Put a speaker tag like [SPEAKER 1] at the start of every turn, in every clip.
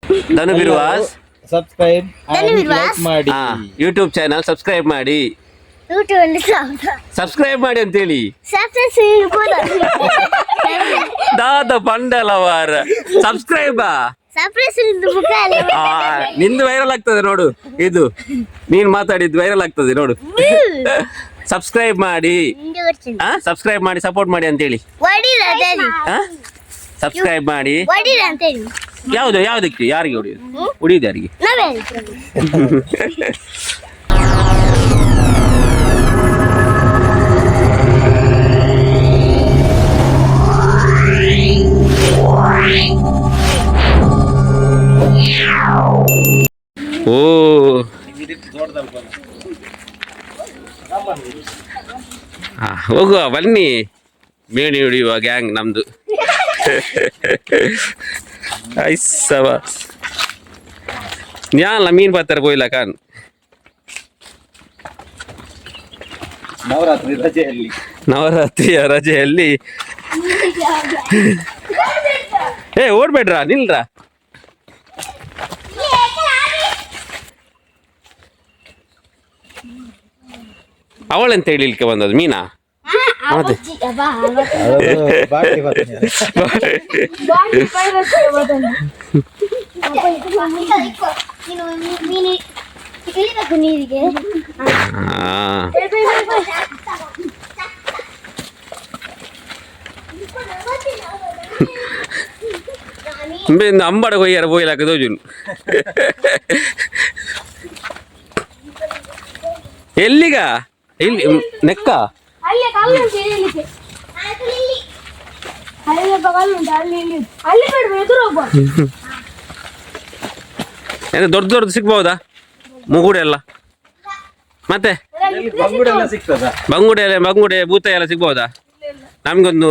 [SPEAKER 1] ಧನು ಬಿರ್ವಾಸ್
[SPEAKER 2] subscribe
[SPEAKER 3] ಮಾಡಿ
[SPEAKER 1] YouTube channel subscribe ಮಾಡಿ subscribe ಮಾಡಿ ಅಂತೇಳಿ ದಾದ ಪಂಡಲವಾರ ಸಬ್ಸ್ಕ್ರೈಬಾ ನಿಂದು ವೈರಲ್ ಆಗ್ತದೆ ನೋಡು ಇದು ನೀನ್ ಮಾತಾಡಿದ್ದು ವೈರಲ್ ಆಗ್ತದೆ ನೋಡು ಸಬ್ಸ್ಕ್ರೈಬ್ ಮಾಡಿ ಸಬ್ಸ್ಕ್ರೈಬ್ ಮಾಡಿ ಸಪೋರ್ಟ್ ಮಾಡಿ ಅಂತೇಳಿ ಸಬ್ಸ್ಕ್ರೈಬ್ ಮಾಡಿ ಯಾವ್ದಕ್ಕೆ ಯಾರಿಗೆ ಹೊಡಿಯೋದು ಯಾರಿಗೆ ಓ ಹೋಗುವ ಬನ್ನಿ ಮೇಣಿ ಹೊಡಿಯುವ ಗ್ಯಾಂಗ್ ನಮ್ದು ಐಸವ ಯಾನಲ್ಲ ಮೀನ್ ಬರ್ತಾರೆ ಬೋಯ್ಲ ಕಾನ್ ನವರಾತ್ರಿಯ ರಜೆಯಲ್ಲಿ ಓಡ್ಬೇಡ್ರ ನಿಲ್ರ ಅವಳೆಂತ ಹೇಳಿಲ್ಕೆ ಬಂದದ್ದು ಮೀನಾ ಮತ್ತೆ ಅಂಬಡ ಕೊಯ್ಯಾರ ಬೋಯ್ಲಾಕ ದೋಜುನು ಎಲ್ಲಿಗ ಇಲ್ಲಿ ನೆಕ್ಕ ದೊಡ್ಡ ದೊಡ್ಡದು ಸಿಗ್ಬಹುದಾ ಮುಗುಡೆ ಎಲ್ಲ ಮತ್ತೆ ಬಂಗುಡೆ ಭೂತ ಎಲ್ಲ ಸಿಗ್ಬಹುದಾ ನಮ್ಗೊಂದು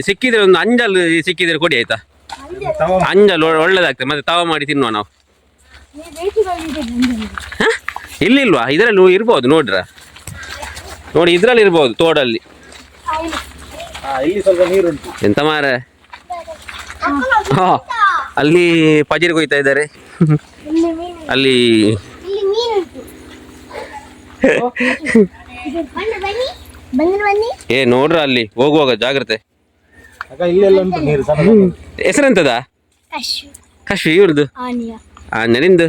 [SPEAKER 1] ಸಿಕ್ಕಿದ್ರೆ ಒಂದು ಅಂಜಲ್ ಸಿಕ್ಕಿದ್ರೆ ಕೊಡಿ ಆಯ್ತಾ ಅಂಜಲ್ ಒಳ್ಳೇದಾಗ್ತದೆ ಮತ್ತೆ ತವ ಮಾಡಿ ತಿನ್ನುವ ನಾವು ಇಲ್ಲಿಲ್ವಾ ಇದರಲ್ಲಿ ಇರ್ಬೋದು ನೋಡ್ರ ನೋಡಿ ಇದ್ರಲ್ಲಿ ಇರ್ಬೋದು ತೋಡಲ್ಲಿ ಎಂತ ಮಾರ ಅಲ್ಲಿ ಪಜೀರ್ ಕೊಯ್ತಾ ಇದ್ದಾರೆ ಅಲ್ಲಿ ನೋಡ್ರ ಅಲ್ಲಿ ಹೋಗುವಾಗ ಜಾಗ್ರತೆ ಹೆಸರೆಂತದ ಕಶ್ವಿ ಇವ್ರದ್ದು ನಿಂದು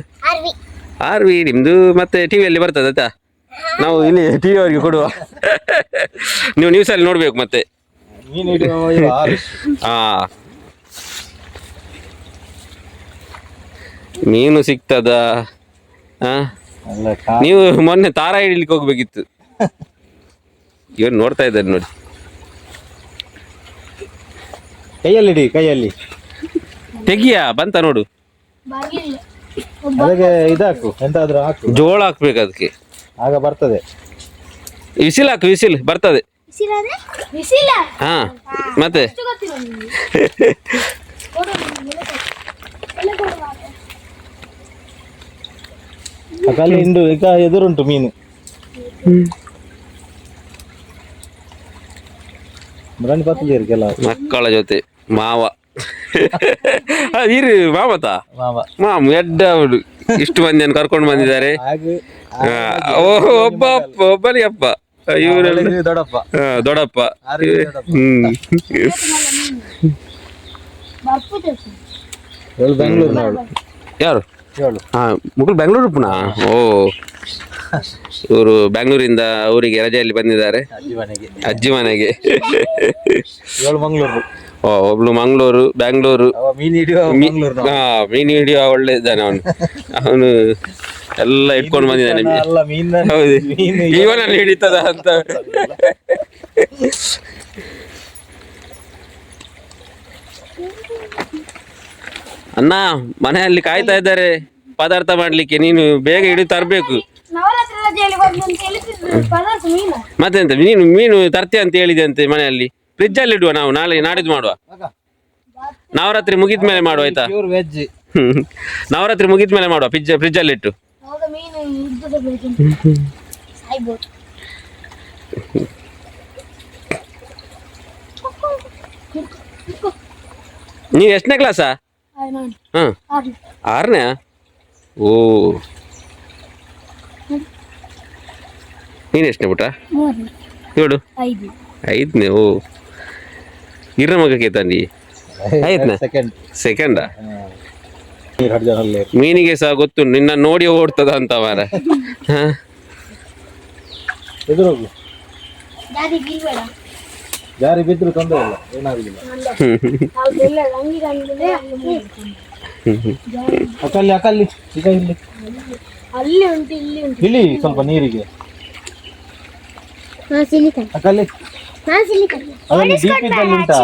[SPEAKER 1] ಆರ್ವಿ ನಿಮ್ದು ಮತ್ತೆ ಟಿವಿಯಲ್ಲಿ ಬರ್ತದ ಆಯ್ತಾ ನಾವು ಇಲ್ಲಿ ಟಿವಿ ಅವರಿಗೆ ಕೊಡುವ ನೀವು ನ್ಯೂಸಲ್ಲಿ ನೋಡ್ಬೇಕು ಮತ್ತೆ ಮೀನು ಸಿಗ್ತದ ನೀವು ಮೊನ್ನೆ ತಾರ ಹಿಡಿಲಿಕ್ಕೆ ಹೋಗ್ಬೇಕಿತ್ತು ಇವ್ರು ನೋಡ್ತಾ ಇದ್ದಾರೆ ನೋಡಿ
[SPEAKER 2] ಕೈಯಲ್ಲಿ
[SPEAKER 1] ತೆಗಿಯ ಬಂತ ನೋಡು
[SPEAKER 2] ಇದಾಕು ಎಂತಾದ್ರೂ ಹಾಕು
[SPEAKER 1] ಜೋಳ ಹಾಕ್ಬೇಕು ಅದಕ್ಕೆ
[SPEAKER 2] ಆಗ ಬರ್ತದೆ
[SPEAKER 1] ವಿಸಿಲ್ ಹಾಕು ವಿಸಿಲ್ ಬರ್ತದೆ ಹಾ ಮತ್ತೆ
[SPEAKER 2] ಇಂದು ಈಗ ಎದುರುಂಟು ಮೀನು
[SPEAKER 1] ಮಕ್ಕಳ ಜೊತೆ ಮಾವ ಇರು ಮಾಮತಾ ಮಾಮ ಎಡ್ಡ ಇಷ್ಟು ಮಂದಿಯನ್ನು ಕರ್ಕೊಂಡು ಬಂದಿದ್ದಾರೆ ಒಬ್ಬನೇ ಅಪ್ಪ ಇವರೆಲ್ಲ ದೊಡ್ಡಪ್ಪ ಯಾರು ಮುಗುಳು ಬೆಂಗಳೂರು ಪುನಃ ಓ ಇವರು ಬೆಂಗಳೂರಿಂದ ಊರಿಗೆ ರಜೆಯಲ್ಲಿ ಬಂದಿದ್ದಾರೆ ಅಜ್ಜಿ ಮನೆಗೆ ಒಬ್ಳು ಮಂಗಳೂರು ಬೆಂಗಳೂರು ಮೀನು ಹಿಡಿಯುವ ಒಳ್ಳೆ ಇದ್ದಾನೆ ಅವನು ಎಲ್ಲ ಇಟ್ಕೊಂಡು ಬಂದಿದ್ದಾನೆ ಹೌದು ಇವನಲ್ಲಿ ಹಿಡಿತದ ಅಂತ ಅಣ್ಣ ಮನೆಯಲ್ಲಿ ಕಾಯ್ತಾ ಇದ್ದಾರೆ ಪದಾರ್ಥ ಮಾಡ್ಲಿಕ್ಕೆ ನೀನು ಬೇಗ ಹಿಡಿದು ತರಬೇಕು ಮತ್ತೆಂತ ಮೀನು ತರ್ತೀಯ ಅಂತ ಹೇಳಿದೆ ಅಂತೆ ಮನೆಯಲ್ಲಿ ಫ್ರಿಜ್ ಅಲ್ಲಿ ಇಡುವ ನಾವು ನಾಡಿದ್ದು ಮಾಡುವ ನವರಾತ್ರಿ ಮುಗಿದ ಮೇಲೆ ಮಾಡುವ ಆಯ್ತಾ ನವರಾತ್ರಿ ಮುಗಿದ ಮೇಲೆ ಮಾಡುವ ಫ್ರಿಜ್ ಅಲ್ಲಿ ಇಟ್ಟು ನೀವು ಎಷ್ಟನೇ ಕ್ಲಾಸಾ ಹಾಂ ಆರನೇ ಓ ನೀನು ಎಷ್ಟನೇ ಪುಟ್ಟ ಹೇಳು ಐದನೇ ಓ ಇರ ಮಗಕ್ಕೆ ತಂದಿ ಆಯ್ತನಾ ಸೆಕೆಂಡಾ ಮೀನಿಗೆ ಸಹ ಗೊತ್ತು ನಿನ್ನ ನೋಡಿ ಓಡ್ತದ ಅಂತ ಮಾರ
[SPEAKER 2] ಜಾರಿ ಬಿದ್ರು ತೊಂದರೆ ಇಲ್ಲ ಏನಾಗುದಿಲ್ಲ ಅಕಲ್ಲಿ ಅಕಲ್ಲಿ ಈಗ ಇಲ್ಲಿ ಇಲ್ಲಿ ಸ್ವಲ್ಪ ನೀರಿಗೆ ಅಕಲ್ಲಿ ಅದರಲ್ಲಿ ಡೀಪ್ ಇದ್ದಲ್ಲಿ ಉಂಟಾ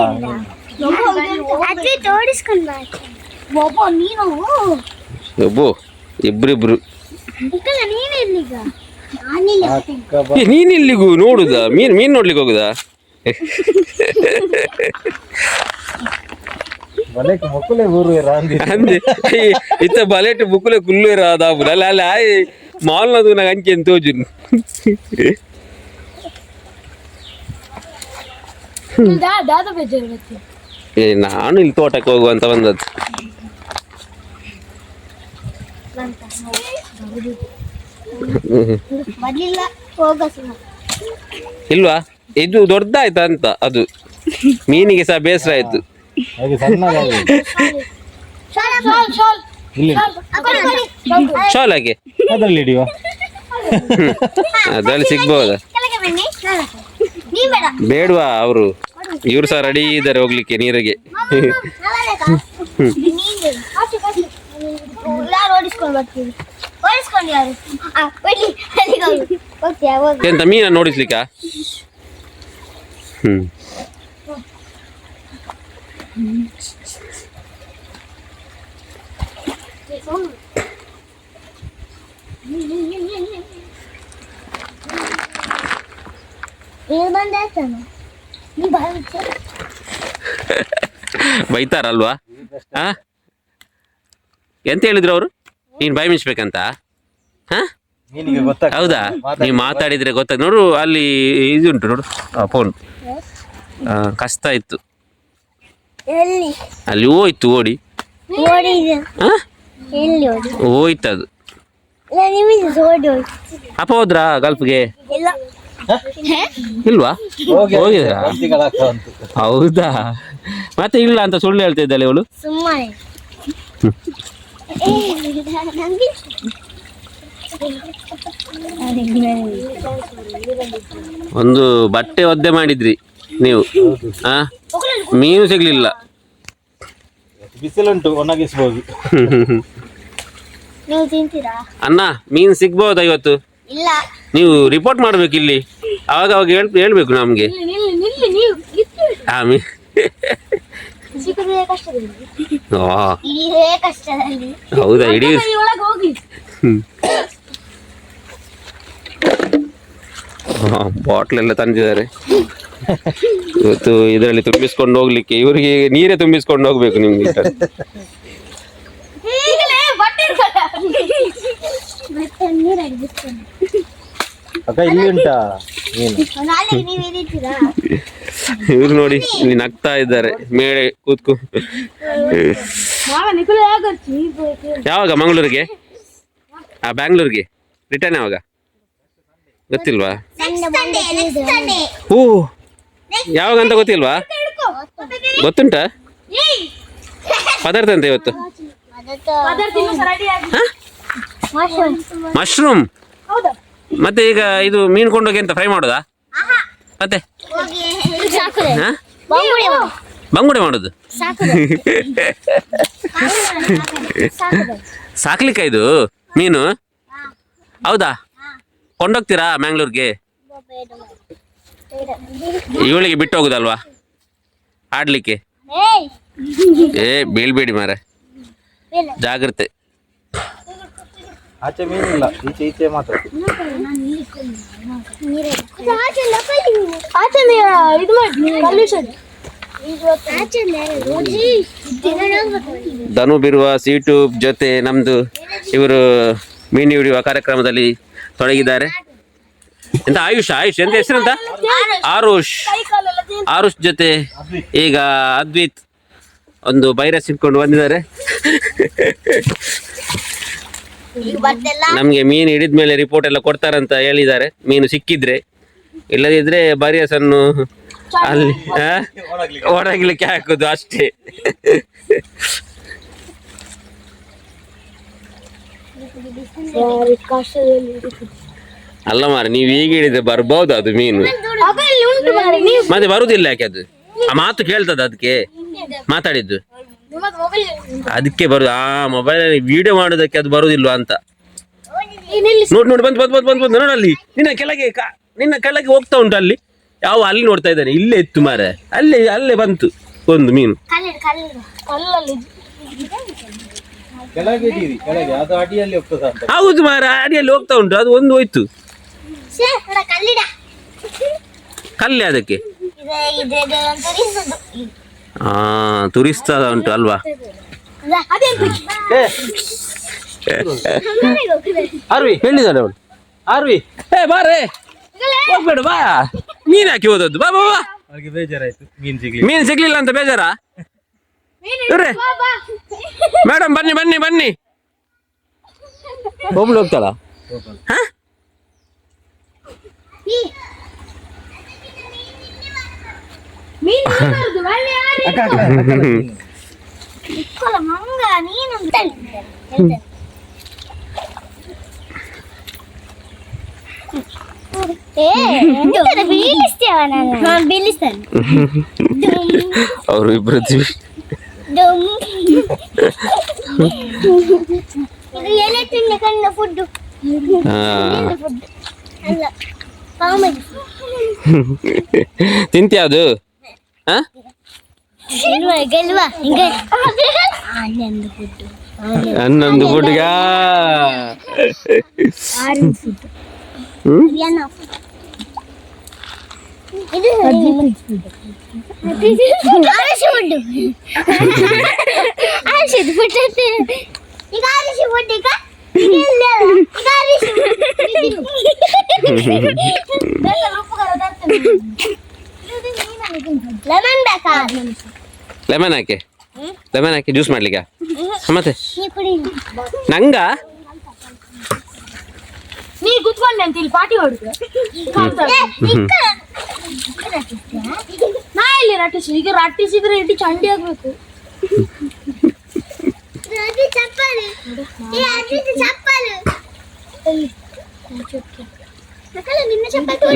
[SPEAKER 1] ಒಬ್ಬೋ ಇಬ್ರಿಬ್ರು ನೀನ್ ಇಲ್ಲಿಗೂ ನೋಡುದಾ ಮೀನ್ ನೋಡ್ಲಿಕ್ಕೆ ಹೋಗುದಾ
[SPEAKER 2] ಬಲೆಕ್ ಮುಕ್ಕುಲೆ ಊರು ರಾಂದಿ
[SPEAKER 1] ಅಂದೆ ಇತ್ತ ಬಲೆಟ್ ಬುಕ್ಕಲೆ ಕುಲ್ಲು ರಾದಾಬು ಅಲ್ಲ ಅಲ್ಲ ಮಾಲ್ನದು ನಂಗೆ ಅಂಚೆ ಅಂತ ತೋಜು ನಾನು ಇಲ್ಲಿ ತೋಟಕ್ಕೆ ಹೋಗುವಂತ ಬಂದದ್ದು ಇಲ್ವಾ ಇದು ದೊಡ್ಡದಾಯ್ತಾ ಅಂತ ಅದು ಮೀನಿಗೆ ಸಹ ಬೇಸರ ಆಯ್ತು ಶಾಲಾಗೆ
[SPEAKER 2] ಅದರಲ್ಲಿ ಹಿಡಿಯುವ
[SPEAKER 1] ಅದ್ರಲ್ಲಿ ಸಿಗ್ಬೋದಾ ಬೇಡವಾ ಅವರು ಇವ್ರು ಸಹ ರೆಡಿ ಇದ್ದಾರೆ ಹೋಗ್ಲಿಕ್ಕೆ ನೀರಿಗೆ ಎಂತ ಮೀನ ನೋಡಿಸ್ಲಿಕ್ಕ ಬೈತಾರಲ್ವಾ ಎಂತ ಹೇಳಿದ್ರು ಅವರು ನೀನ್ ಬಾಯಿ ಮಿಂಚ್ಬೇಕಂತ ಹೌದಾ ನೀವು ಮಾತಾಡಿದ್ರೆ ಗೊತ್ತಾಗ ನೋಡು ಅಲ್ಲಿ ಇದು ಉಂಟು ನೋಡು ಫೋನ್ ಕಷ್ಟ ಇತ್ತು ಅಲ್ಲಿ ಹೋಯ್ತು ಓಡಿ ಹೋಯ್ತದು ಅಪ್ಪ ಹೋದ್ರಾ ಗಲ್ಫ್ಗೆ ಇಲ್ವಾ ಹೋಗಿದ್ರಾ ಹೌದಾ ಮತ್ತೆ ಇಲ್ಲ ಅಂತ ಸುಳ್ಳು ಹೇಳ್ತಾ ಇದ್ದಾಳೆ ಇವಳು ಒಂದು ಬಟ್ಟೆ ಒದ್ದೆ ಮಾಡಿದ್ರಿ ನೀವು ಮೀನು ಸಿಗ್ಲಿಲ್ಲ
[SPEAKER 2] ಬಿಸಿಲುಂಟು ಒಣಗಿಸಬಹುದು
[SPEAKER 1] ಅಣ್ಣ ಮೀನು ಸಿಗ್ಬಹುದಾ ಇವತ್ತು ನೀವು ರಿಪೋರ್ಟ್ ಮಾಡ್ಬೇಕು ಇಲ್ಲಿ ಅವಾಗ ಅವಾಗ ಹೇಳ್ಬೇಕು ನಮ್ಗೆ ಹೌದಾ ಇಡೀ ಬಾಟ್ಲ್ ಎಲ್ಲ ತಂದಿದ್ದಾರೆ ಇವತ್ತು ಇದರಲ್ಲಿ ತುಂಬಿಸ್ಕೊಂಡು ಹೋಗ್ಲಿಕ್ಕೆ ಇವರಿಗೆ ನೀರೇ ತುಂಬಿಸ್ಕೊಂಡು ಹೋಗ್ಬೇಕು ನಿಮ್ಗೆ
[SPEAKER 2] ಅಕ್ಕ ಇಲ್ಲಿ ಉಂಟಾ
[SPEAKER 1] ಇವ್ರು ನೋಡಿ ಇಲ್ಲಿ ನಗ್ತಾ ಇದ್ದಾರೆ ಮೇಳೆ ಕೂತ್ಕೊ ಯಾವಾಗ ಮಂಗಳೂರಿಗೆ ಬ್ಯಾಂಗ್ಳೂರ್ಗೆ ರಿಟರ್ನ್ ಯಾವಾಗ ಗೊತ್ತಿಲ್ವಾ ಹೂ ಯಾವಾಗ ಅಂತ ಗೊತ್ತಿಲ್ವಾ ಗೊತ್ತುಂಟಾ ಪದಾರ್ಥ ಅಂತ ಇವತ್ತು ಮಶ್ರೂಮ್ ಮತ್ತೆ ಈಗ ಇದು ಮೀನು ಕೊಂಡೋಗಿ ಅಂತ ಫ್ರೈ ಮಾಡೋದಾ ಮತ್ತೆ ಬಂಗುಡೆ ಮಾಡೋದು ಸಾಕ್ಲಿಕ್ಕ ಇದು ಮೀನು ಹೌದಾ ಕೊಂಡೋಗ್ತೀರಾ ಮ್ಯಾಂಗ್ಳೂರ್ಗೆ ಇವಳಿಗೆ ಬಿಟ್ಟು ಹೋಗುದಲ್ವಾ ಆಡ್ಲಿಕ್ಕೆ ಬೀಳ್ಬೇಡಿ ಮಾರೆ ಜಾಗ್ರತೆ
[SPEAKER 2] ಆಚೆ ಮೀನಿಲ್ಲ ಈಚೆ ಈಚೆ ಮಾತ್ರ
[SPEAKER 1] ಧನು ಬಿರ್ವಾಸ್ ಯೂಟ್ಯೂಬ್ ಜೊತೆ ನಮ್ದು ಇವರು ಮೀನು ಹಿಡಿಯುವ ಕಾರ್ಯಕ್ರಮದಲ್ಲಿ ತೊಡಗಿದ್ದಾರೆ. ಎಂತ ಆಯುಷ್ ಎಂತ ಹೆಸರಂತ ಆರುಷ್ ಜೊತೆ ಈಗ ಅದ್ವಿತ್ ಒಂದು ವೈರಸ್ ಇಟ್ಕೊಂಡು ಬಂದಿದ್ದಾರೆ. ನಮ್ಗೆ ಮೀನು ಹಿಡಿದ್ಮೇಲೆ ರಿಪೋರ್ಟ್ ಎಲ್ಲ ಕೊಡ್ತಾರಂತ ಹೇಳಿದ್ದಾರೆ, ಮೀನು ಸಿಕ್ಕಿದ್ರೆ. ಇಲ್ಲದಿದ್ರೆ ವೈರಸ್ ಅನ್ನು ಅಲ್ಲಿ ಒಣಗ್ಲಿಕ್ಕೆ ಹಾಕುದು ಅಷ್ಟೇ. ಅಲ್ಲ ಮಾರ, ನೀವ್ ಈಗ ಹಿಡಿದ್ರೆ ಬರ್ಬೋದು ಅದು ಮೀನು, ಮತ್ತೆ ಬರುದಿಲ್ಲ. ಯಾಕೆ ಅದು ಆ ಮಾತು ಕೇಳ್ತದ, ಅದಕ್ಕೆ ಮಾತಾಡಿದ್ದು ಅದಕ್ಕೆ ಬರುದು. ಆ ಮೊಬೈಲ್ ವಿಡಿಯೋ ಮಾಡೋದಕ್ಕೆ ಅದು ಬರುದಿಲ್ವಾ ಅಂತ. ನೋಡಿ ನೋಡಿ ಬಂತು ಬಂತು ಬಂತು ಬಂತು ಬಂತು ನೋಡಲ್ಲಿ, ನಿನ್ನ ಕೆಳಗೆ ಹೋಗ್ತಾ ಉಂಟು. ಅಲ್ಲಿ ಯಾವ ಅಲ್ಲಿ ನೋಡ್ತಾ ಇದ್ದಾನೆ, ಇಲ್ಲೇ ಇತ್ತು ಮಾರೆ, ಅಲ್ಲೇ ಬಂತು ಒಂದು ಮೀನು. ಹೌದು ಮಾರ, ಅಡಿಯಲ್ಲಿ ಹೋಗ್ತಾ ಉಂಟು. ಅದು ಒಂದು ಹೋಯ್ತು. ಕಲ್ಲೆ ಅದಕ್ಕೆ ತುರಿಸ್ತಾ ಉಂಟು ಅಲ್ವಾ. ಹೇಳಿದಾರೆ ಅವಳು. ಆರ್ವಿ ಬಾರೇ, ಹೋಗ್ಬೇಡ ಬಾ. ಮೀನ್ ಹಾಕಿ ಹೋದದ್ದು. ಬಾ ಬಾ ಬಾ.
[SPEAKER 2] ಬೇಜಾರಾಯ್ತು,
[SPEAKER 1] ಮೀನ್ ಸಿಗ್ಲಿಲ್ಲ ಅಂತ ಬೇಜಾರಾ? ಮೇಡಮ್ ಬನ್ನಿ ಬನ್ನಿ ಬನ್ನಿ. ಒಬ್ಳು ಹೋಗ್ತಾಳ. ಅವರು ಇಬ್ರು ತಿಂತ್ಯ ಅದು? ಹನ್ನೊಂದು ಫುಡ್ಗ ಲೆಮನ್ ಹಾಕಿ ಜ್ಯೂಸ್ ಮಾಡ್ಲಿಕ್ಕೆ ಮತ್ತೆ ನಂಗ
[SPEAKER 3] ನೀ ಕುತ್ಕೊಂಡೆ ಅಂತ ಇಲ್ಲಿ ಪಾಟಿ ಹೊಡೆದು ನಾ ಇಲ್ಲಿ ರಟ್ಟಿಸಿ. ಈಗ ರಟ್ಟಿಸಿದ್ರೆ ಇಟ್ಟು ಚಂಡಿ ಆಗ್ಬೇಕು.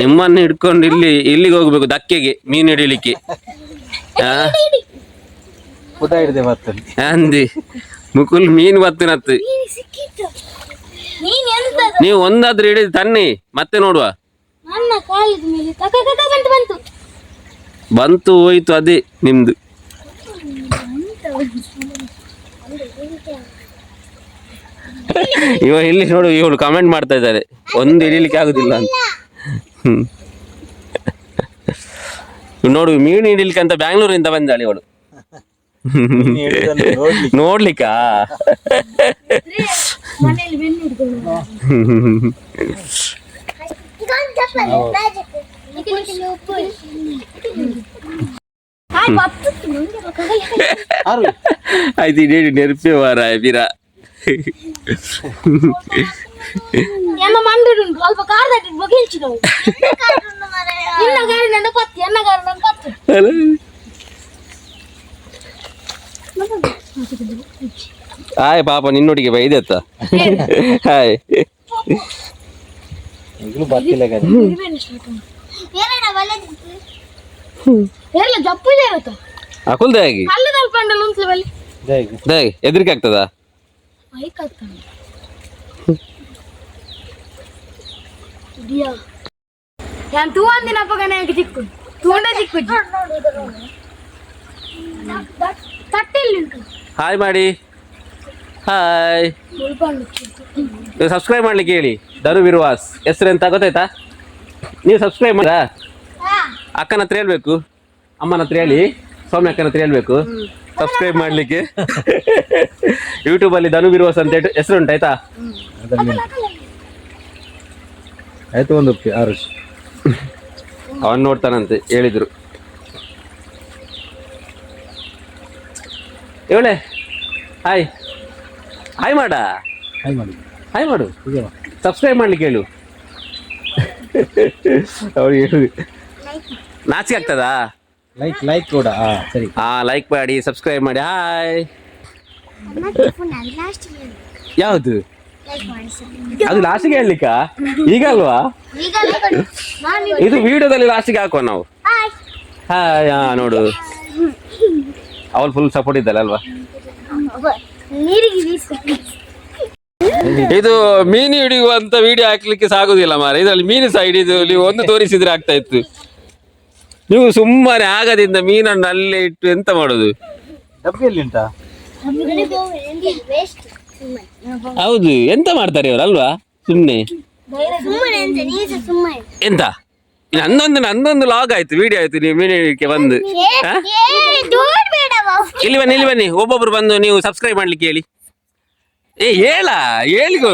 [SPEAKER 1] ನಿಮ್ಮನ್ನು ಹಿಡ್ಕೊಂಡು ಇಲ್ಲಿಗೆ ಹೋಗ್ಬೇಕು, ದಕ್ಕೆಗೆ ಮೀನು ಹಿಡಿಲಿಕ್ಕೆ. ಅಂದಿ ಮುಕುಲ್ ಮೀನು ಬತ್ತಿನತ್ತು. ನೀವು ಒಂದಾದ್ರೂ ಹಿಡಿದು ತನ್ನಿ, ಮತ್ತೆ ನೋಡುವ. ಬಂತು ಹೋಯ್ತು, ಅದೇ ನಿಮ್ದು. ಇಲ್ಲಿ ನೋಡು, ಇವಳು ಕಮೆಂಟ್ ಮಾಡ್ತಾ ಇದ್ದಾರೆ, ಒಂದು ಹಿಡಿಲಿಕ್ಕೆ ಆಗುದಿಲ್ಲ ಅಂತ. ನೋಡು, ಮೀನು ಹಿಡಿಲಿಕ್ಕೆ ಅಂತ ಬ್ಯಾಂಗ್ಳೂರಿಂದ ಬಂದಾಳೆ ಇವಳು. ನೋಡ್ಲಿಕ್ಕ ಆಯ್ತು, ಇಡೀ ನೆನಪೇ ವಾರ ಬೀರ.
[SPEAKER 3] ಸ್ವಲ್ಪ
[SPEAKER 1] ಹಾಯ್ ಪಾಪ, ನಿನ್ನೊಟ್ಟಿಗೆ ಬೈದೆತ್ತ. ಹಾಯ್ ಅಕುಲ್ದಾಗಿ ಎದ್ರಿಕೆ ಆಗ್ತದ? ಹಾಯ್ ಮಾಡಿ. ಹಾಯ್, ಸಬ್ಸ್ಕ್ರೈಬ್ ಮಾಡ್ಲಿಕ್ಕೆ ಹೇಳಿ. ಧನು ಬಿರ್ವಾಸ್ ಹೆಸರು ಎಂತ ಗೊತ್ತಾಯ್ತಾ? ನೀವು ಸಬ್ಸ್ಕ್ರೈಬ್ ಮಾಡ. ಅಕ್ಕನ ಹತ್ರ ಹೇಳ್ಬೇಕು, ಅಮ್ಮನ ಹತ್ರ ಹೇಳಿ, ಸೌಮ್ಯ ಅಕ್ಕನ ಹತ್ರ ಹೇಳ್ಬೇಕು ಸಬ್ಸ್ಕ್ರೈಬ್ ಮಾಡ್ಲಿಕ್ಕೆ. ಯೂಟ್ಯೂಬ್ ಅಲ್ಲಿ ಧನು ಬಿರ್ವಾಸ್ ಅಂತ ಹೆಸರು ಉಂಟು, ಆಯ್ತಾ?
[SPEAKER 2] ಆಯ್ತು, ಒಂದು
[SPEAKER 1] ಅವನ್ ನೋಡ್ತಾನಂತೆ ಹೇಳಿದ್ರು. ಇವಳೆ ಹಾಯ್ ಹಾಯ್ ಮಾಡ
[SPEAKER 2] ಹಾಯ್ ಮಾಡಿ
[SPEAKER 1] ಹಾಯ್ ಮಾಡು
[SPEAKER 2] ಹೀಗೆ
[SPEAKER 1] ಸಬ್ಸ್ಕ್ರೈಬ್ ಮಾಡ್ಲಿಕ್ಕೆ ಹೇಳು ಅವ್ರಿಗೆ ಹೇಳು ನಾಚಿಕೆ ಆಗ್ತದಾ
[SPEAKER 2] ಲೈಕ್ ಕೂಡ ಸರಿ
[SPEAKER 1] ಲೈಕ್ ಮಾಡಿ ಸಬ್ಸ್ಕ್ರೈಬ್ ಮಾಡಿ ಹಾಯ್ ಯಾವುದು ಅದು ಲಾಸ್ಟಿಗೆ ಹೇಳಲಿಕ್ಕ ಈಗ ಅಲ್ವಾ ಇದು ವಿಡಿಯೋದಲ್ಲಿ ಲಾಸ್ಟಿಗೆ ಹಾಕುವ ನಾವು ಹಾಯ್ ನೋಡು ಅವಳು ಫುಲ್ ಸಪೋರ್ಟ್ ಇದ್ದಲ್ಲ ಅಲ್ವಾ ಇದು ಮೀನು ಹಿಡಿಯುವಂತ ವಿಡಿಯೋ ಹಾಕ್ಲಿಕ್ಕೆ ಸಾಗುದಿಲ್ಲ ಮಾರ ಇದರಲ್ಲಿ ಮೀನು ಸಹ ಹಿಡಿದು ನೀವು ಒಂದು ತೋರಿಸಿದ್ರೆ ಆಗ್ತಾ ಇತ್ತು ನೀವು ಸುಮ್ಮನೆ ಆಗದಿಂದ ಮೀನನ್ನು ಅಲ್ಲೇ ಇಟ್ಟು ಎಂತ ಮಾಡೋದು
[SPEAKER 2] ಡಬ್ಬಿಯಲ್ಲಿ ಉಂಟಾ
[SPEAKER 1] ಹೌದು ಎಂತ ಮಾಡ್ತಾರೆ ಇವರು ಅಲ್ವಾ ಸುಮ್ನೆ ಎಂತ ನಂದೊಂದು ಲಾಗ್ ಆಯ್ತು ವಿಡಿಯೋ ಆಯ್ತು ನೀವು ಮೀನು ಹಿಡಿಯಕ್ಕೆ ಬಂದು ಇಲ್ಲಿ ಬನ್ನಿ ಒಬ್ಬೊಬ್ರು ಬಂದು ನೀವು ಸಬ್ಸ್ಕ್ರೈಬ್ ಮಾಡ್ಲಿಕ್ಕೆ ಹೇಳಿ ಹೇಳಿಗೋ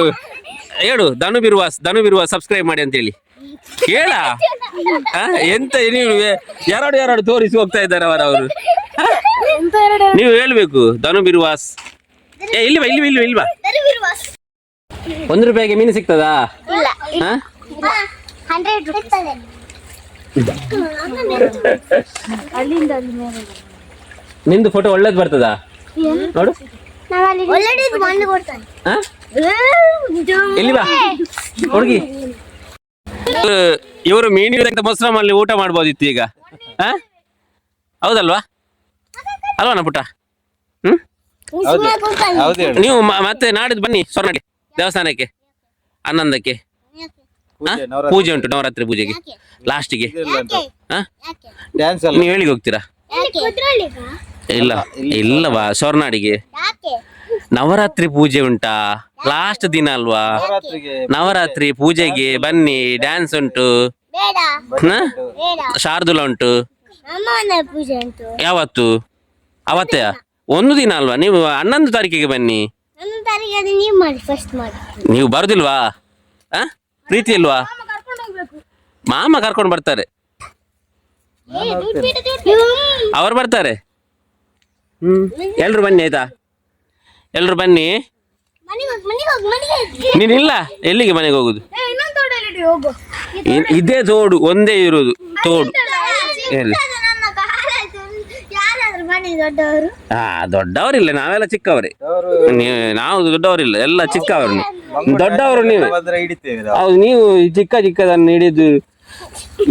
[SPEAKER 1] ಹೇಳು ಧನು ಬಿರುವಾಸ್ ಸಬ್ಸ್ಕ್ರೈಬ್ ಮಾಡಿ ಅಂತ ಹೇಳಿ ಹೇಳ ಎಂತ ನೀವು ಎರಡು ತೋರಿಸಿ ಹೋಗ್ತಾ ಇದ್ದಾರೆ ಅವರು ನೀವು ಹೇಳ್ಬೇಕು ಧನು ಬಿರುವಾಸ್ ಇಲ್ವಾ 1 ರೂಪಾಯಿಗೆ ಮೀನು ಸಿಗ್ತದಾ ನಿಂದು ಫೋಟೋ ಒಳ್ಳೇದು ಬರ್ತದಾ ನೋಡು ಇಲ್ಲಿ ಬಾ ಹುಡುಗಿ ಇವರು ಮೀನಿಗೆ ಮೊಸರಮಲ್ಲಿ ಊಟ ಮಾಡ್ಬೋದಿತ್ತು ಈಗ ಹೌದಲ್ವಾ ಅಲ್ವಾನ ಪುಟ್ಟ ನೀವು ಮತ್ತೆ ನಾಡಿದ್ದು ಬನ್ನಿ ಸೊರನಾಡಿ ದೇವಸ್ಥಾನಕ್ಕೆ 11ಕ್ಕೆ ಪೂಜೆ ಉಂಟು ನವರಾತ್ರಿ ಪೂಜೆಗೆ ಲಾಸ್ಟಿಗೆ ನೀವು ಹೇಳಿಗೆ ಹೋಗ್ತೀರಾ ಇಲ್ಲವಾ ಸೊರನಾಡಿಗೆ ನವರಾತ್ರಿ ಪೂಜೆ ಉಂಟಾ ಲಾಸ್ಟ್ ದಿನ ಅಲ್ವಾ ನವರಾತ್ರಿ ಪೂಜೆಗೆ ಬನ್ನಿ ಡ್ಯಾನ್ಸ್ ಉಂಟು ಶಾರ್ದುಲ ಉಂಟು ಯಾವತ್ತು ಅವತ್ತೇ 1 ದಿನ ಅಲ್ವಾ ನೀವು 11 ತಾರೀಕಿಗೆ ಬನ್ನಿ ನೀವು ಬರುದಿಲ್ವಾ ಪ್ರೀತಿ ಇಲ್ವಾ ಮಾಮ ಕರ್ಕೊಂಡು ಬರ್ತಾರೆ ಅವ್ರು ಬರ್ತಾರೆ ಎಲ್ರು ಬನ್ನಿ ಆಯ್ತಾ ಎಲ್ರು ಬನ್ನಿ ನೀನಿಲ್ಲ ಎಲ್ಲಿಗೆ ಮನೆಗೆ ಹೋಗುದು ಇದೇ ತೋಡು ಒಂದೇ ಇರುವುದು ತೋಡು ದೊಡ್ಡವರಿಲ್ಲ ನಾವೆಲ್ಲ ಚಿಕ್ಕವರೇ ನಾವು ದೊಡ್ಡವರಿಲ್ಲ ಎಲ್ಲ ಚಿಕ್ಕವರು ದೊಡ್ಡವರು ನೀವು ಹೌದು ನೀವು ಚಿಕ್ಕದನ್ನು ಹಿಡಿದು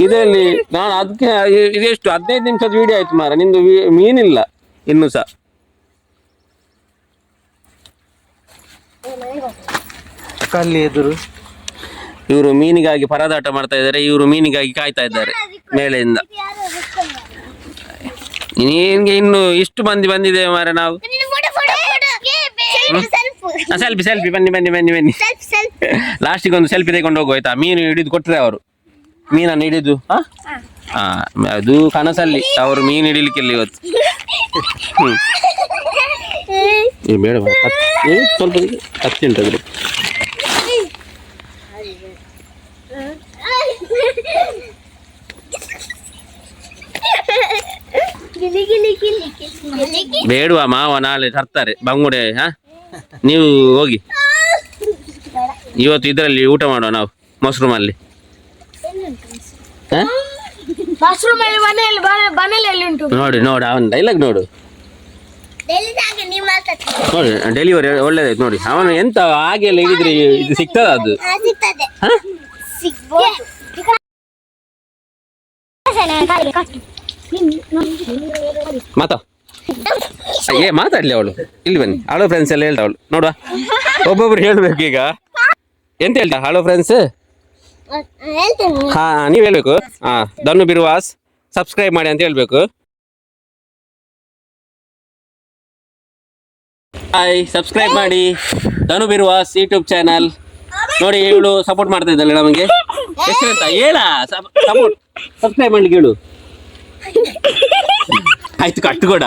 [SPEAKER 1] ಇದರಲ್ಲಿ ನಾನು ಅದಕ್ಕೆ ಇದೆಷ್ಟು 15 ನಿಮಿಷದ ವಿಡಿಯೋ ಆಯ್ತು ಮಾರ ನಿಂದು ಮೀನಿಲ್ಲ ಇನ್ನೂ ಸಹ
[SPEAKER 2] ಅಲ್ಲಿ ಎದುರು
[SPEAKER 1] ಇವರು ಮೀನಿಗಾಗಿ ಪರದಾಟ ಮಾಡ್ತಾ ಇದ್ದಾರೆ ಇವರು ಮೀನಿಗಾಗಿ ಕಾಯ್ತಾ ಇದ್ದಾರೆ ಮೇಳೆಯಿಂದ ನಿನ್ಗೆ ಇನ್ನು ಇಷ್ಟು ಮಂದಿ ಬಂದಿದೆ ಮಾರ ನಾವು ಸೆಲ್ಫಿ ಬನ್ನಿ ಲಾಸ್ಟಿಗೆ ಒಂದು ಸೆಲ್ಫಿ ತೆಗೊಂಡು ಹೋಗು ಆಯ್ತಾ ಮೀನು ಹಿಡಿದು ಕೊಟ್ರೆ ಅವರು ಮೀನನ್ನು ಹಿಡಿದು ಅದು ಕನಸಲ್ಲಿ ಅವರು ಮೀನು ಹಿಡಿಲಿಕ್ಕಿಲ್ಲ ಇವತ್ತು ಬೇಡ ಸ್ವಲ್ಪ ಹತ್ತಿ ಉಂಟು ಬೇಡುವ ಮಾವ ನಾಳೆ ತರ್ತಾರೆ ಬಂಗುಡೆ ನೀವು ಹೋಗಿ ಇವತ್ತು ಇದರಲ್ಲಿ ಊಟ ಮಾಡುವ ನಾವು ಮಶ್ರೂಮಲ್ಲಿ ನೋಡಿ ಅವನ ಡೈಲಾಗ್ ನೋಡು ನೋಡಿ ಡೆಲಿವರಿ ಒಳ್ಳೇದಾಯ್ತು ನೋಡಿ ಅವನು ಎಂತ ಹಾಗೆ ಎಲ್ಲ ಹಿಡಿದ್ರೆ ಇದು ಸಿಗ್ತದ ಅದು ಮಾತಾಡ್ಲಿ ಅವಳು ಇಲ್ಲಿ ಬನ್ನಿ ಹಲೋ ಫ್ರೆಂಡ್ಸ್ ಎಲ್ಲ ಹೇಳ್ತಾ ಅವಳು ನೋಡುವ ಒಬ್ಬೊಬ್ರು ಹೇಳ್ಬೇಕು ಈಗ ಎಂತ ಹೇಳ್ತಾ ಹಲೋ ಫ್ರೆಂಡ್ಸ್ ನೀವ್ ಹೇಳ್ಬೇಕು ಧನು ಬಿರುವಾಸ್ ಸಬ್ಸ್ಕ್ರೈಬ್ ಮಾಡಿ ಅಂತ ಹೇಳ್ಬೇಕು ಹಾಯ್ ಸಬ್ಸ್ಕ್ರೈಬ್ ಮಾಡಿ ಧನು ಬಿರುವಾಸ್ ಯೂಟ್ಯೂಬ್ ಚಾನಲ್ ನೋಡಿ ಇವಳು ಸಪೋರ್ಟ್ ಮಾಡ್ತಾ ಇದ್ದಾಳೆ ನಮಗೆ ಹೆಸರಂತ ಹೇಳ ಸಪೋರ್ಟ್ ಸಬ್ಸ್ಕ್ರೈಬ್ ಮಾಡ್ಲಿಕ್ಕೆ ಹೇಳು ಆಯ್ತು ಕಟ್ಟುಕೊಡ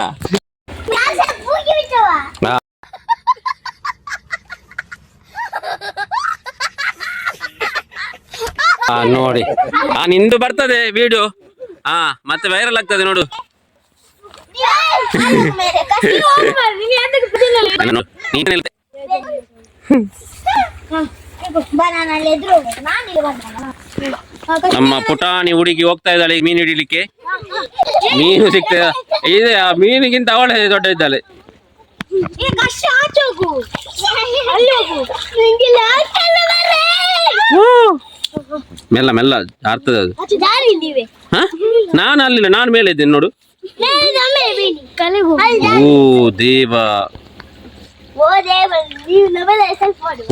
[SPEAKER 1] ನೋಡಿ ನಿಂದು ಬರ್ತದೆ ವಿಡಿಯೋ ಮತ್ತೆ ವೈರಲ್ ಆಗ್ತದೆ ನೋಡು ನಾನು ನೀನು ಹೇಳ್ತೆ. ನಮ್ಮ ಪುಟಾಣಿ ಹುಡುಗಿ ಹೋಗ್ತಾ ಇದ್ದಾಳೆ ಈಗ ಮೀನು ಹಿಡಿಲಿಕ್ಕೆ. ಮೀನು ಸಿಗ್ತದ ಇದೆ, ಆ ಮೀನಿಗಿಂತ ಅವಳೆ ದೊಡ್ಡ ಇದ್ದಾಳೆ. ಮೆಲ್ಲ ಮೆಲ್ಲ ಜಾರ್ತದೆ ಅದು. ಹ? ನಾನು ಅಲ್ಲಿಲ್ಲ, ನಾನು ಮೇಲೆ ಇದ್ದೇನೆ ನೋಡು. ಓ ದೇವ,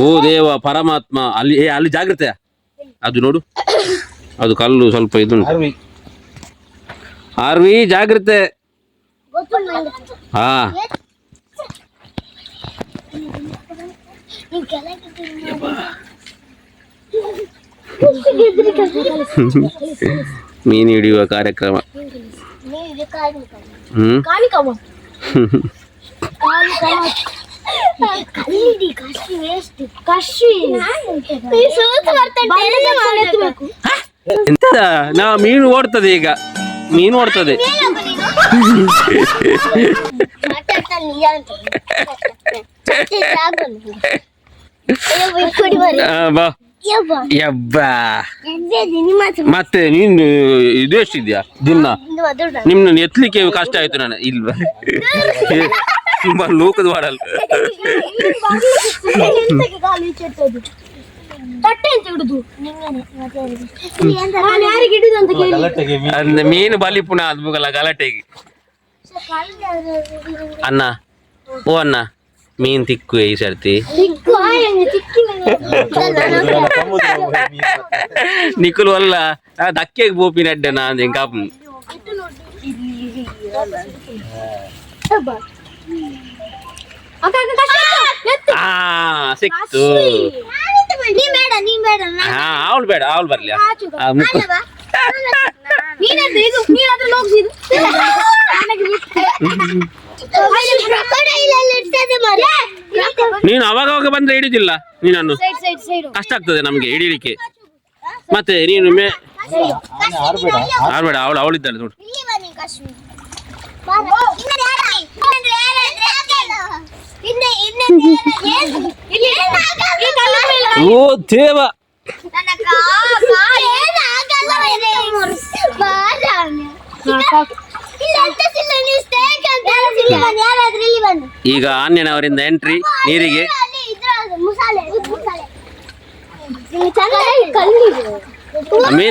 [SPEAKER 1] ಓ ದೇವ ಪರಮಾತ್ಮ, ಅಲ್ಲಿ ಅಲ್ಲಿ ಜಾಗ್ರತೆ ಅದು ನೋಡು, ಅದು ಕಲ್ಲು ಸ್ವಲ್ಪ ಇದುಂಟು.
[SPEAKER 2] ಆರ್ವಿ
[SPEAKER 1] ಆರ್ವಿ ಜಾಗ್ರತೆ. ಹಾ ಮೀನು ಹಿಡಿಯುವ ಕಾರ್ಯಕ್ರಮ. ಹ್ಮ್ ಎಂತದ, ನಾ ಮೀನು ಓಡ್ತದೆ ಈಗ, ಮೀನು ಓಡ್ತದೆ. ಬಾ ಯಬ್ಬಾ, ಮತ್ತೆ ನೀನು ಇದು ಎಷ್ಟಿದ್ಯಾ ದಿನ? ನಿಮ್ನ ಎತ್ತಲಿಕ್ಕೆ ಕಷ್ಟ ಆಯ್ತು. ನಾನು ಇಲ್ವಾ ತುಂಬಾ ಲೋಕದ ಮಾಡಲ್ಲ. ಅಂದ್ರೆ ಮೀನು ಬಲಿ ಪುನಃ ಅದು ಮುಗಲ್ಲ ಗಲಾಟೆಗೆ. ಅಣ್ಣ, ಓ ಅಣ್ಣ, ಮೀನ್ ತಿಕ್ಕು ಈ ಸರ್ತಿ. ನಿಖುಲ್ ಅಲ್ಲ ದಕ್ಕೆಗೆ ಬೋಪಿನ ಅಡ್ಡ ನಾನು ಕಾಪು. ಸಿಕ್ತು. ಹಾ ಅವಳು ಬೇಡ, ಅವಳು ಬರ್ಲಿ. ನೀನು ಅವಾಗ ಅವಾಗ ಬಂದ್ರೆ ಹಿಡಿದಿಲ್ಲ ನೀನನ್ನು, ಕಷ್ಟ ಆಗ್ತದೆ ನಮ್ಗೆ ಹಿಡಿಲಿಕ್ಕೆ. ಮತ್ತೆ ನೀನು ಆಡ್ಬೇಡ, ಅವಳು ಅವಳಿದ್ದಾಳೆ ನೋಡು. ಓ ದೇವ, ಈಗ ಆನ್ಯನವರಿಂದ ಎಂಟ್ರಿ ನೀರಿಗೆ.